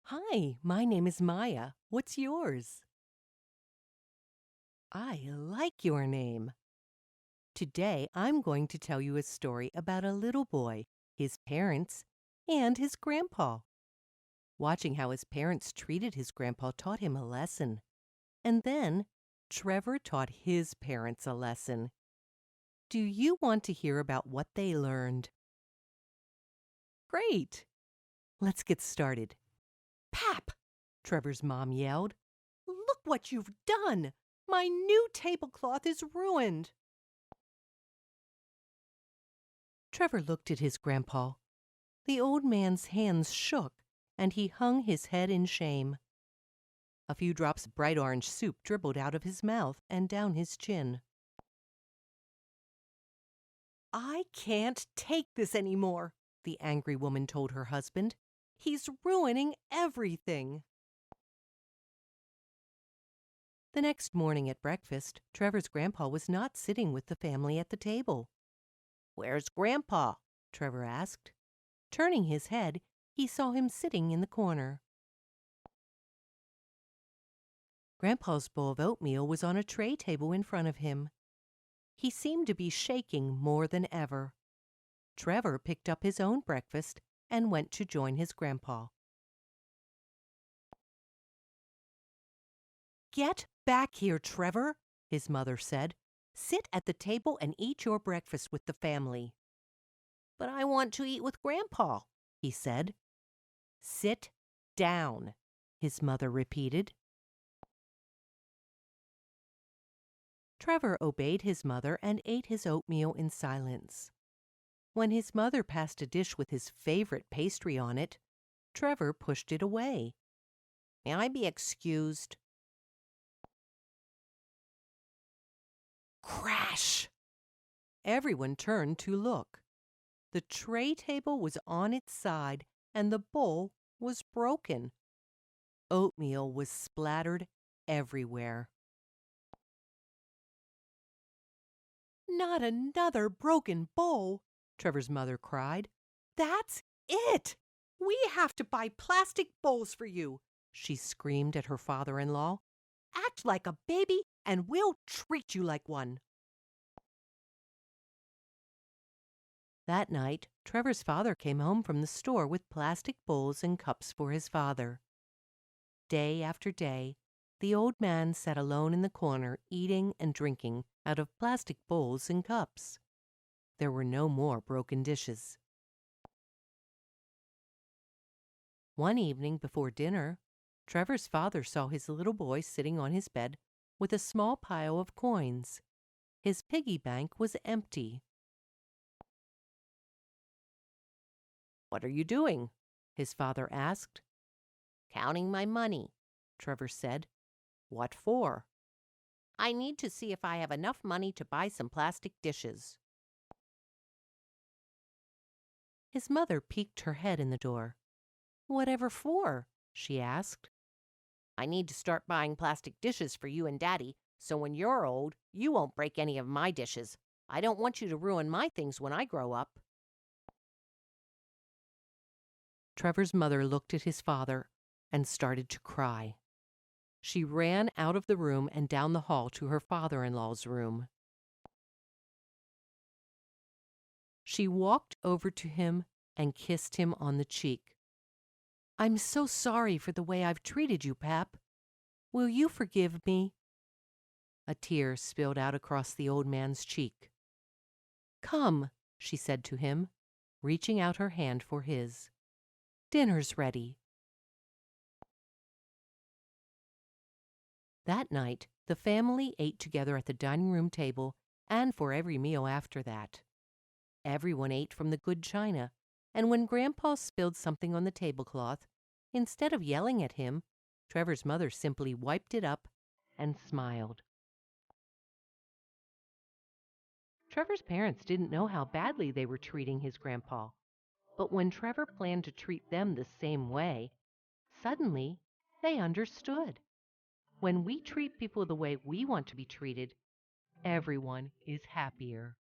Hi, my name is Maya. What's yours? I like your name. Today I'm going to tell you a story about a little boy, his parents, and his grandpa. Watching how his parents treated his grandpa taught him a lesson. And then Trevor taught his parents a lesson. Do you want to hear about what they learned? Great! Let's get started. Pap! Trevor's mom yelled. Look what you've done! My new tablecloth is ruined. Trevor looked at his grandpa. The old man's hands shook, and he hung his head in shame. A few drops of bright orange soup dribbled out of his mouth and down his chin. I can't take this anymore, the angry woman told her husband. He's ruining everything. The next morning at breakfast, Trevor's grandpa was not sitting with the family at the table. Where's Grandpa? Trevor asked. Turning his head, he saw him sitting in the corner. Grandpa's bowl of oatmeal was on a tray table in front of him. He seemed to be shaking more than ever. Trevor picked up his own breakfast and went to join his grandpa. Get back here, Trevor, his mother said. Sit at the table and eat your breakfast with the family. But I want to eat with Grandpa, he said. Sit down, his mother repeated. Trevor obeyed his mother and ate his oatmeal in silence. When his mother passed a dish with his favorite pastry on it, Trevor pushed it away. May I be excused? Crash! Everyone turned to look. The tray table was on its side and the bowl was broken. Oatmeal was splattered everywhere. Not another broken bowl, Trevor's mother cried. That's it! We have to buy plastic bowls for you, she screamed at her father-in-law. Act like a baby and we'll treat you like one. That night, Trevor's father came home from the store with plastic bowls and cups for his father. Day after day, the old man sat alone in the corner eating and drinking out of plastic bowls and cups. There were no more broken dishes. One evening before dinner, Trevor's father saw his little boy sitting on his bed with a small pile of coins. His piggy bank was empty. What are you doing? His father asked. Counting my money, Trevor said. What for? I need to see if I have enough money to buy some plastic dishes. His mother peeked her head in the door. Whatever for? She asked. I need to start buying plastic dishes for you and Daddy, so when you're old, you won't break any of my dishes. I don't want you to ruin my things when I grow up. Trevor's mother looked at his father and started to cry. She ran out of the room and down the hall to her father-in-law's room. She walked over to him and kissed him on the cheek. I'm so sorry for the way I've treated you, Pap. Will you forgive me? A tear spilled out across the old man's cheek. Come, she said to him, reaching out her hand for his. Dinner's ready. That night, the family ate together at the dining room table and for every meal after that. Everyone ate from the good china, and when Grandpa spilled something on the tablecloth, instead of yelling at him, Trevor's mother simply wiped it up and smiled. Trevor's parents didn't know how badly they were treating his grandpa, but when Trevor planned to treat them the same way, suddenly they understood. When we treat people the way we want to be treated, everyone is happier.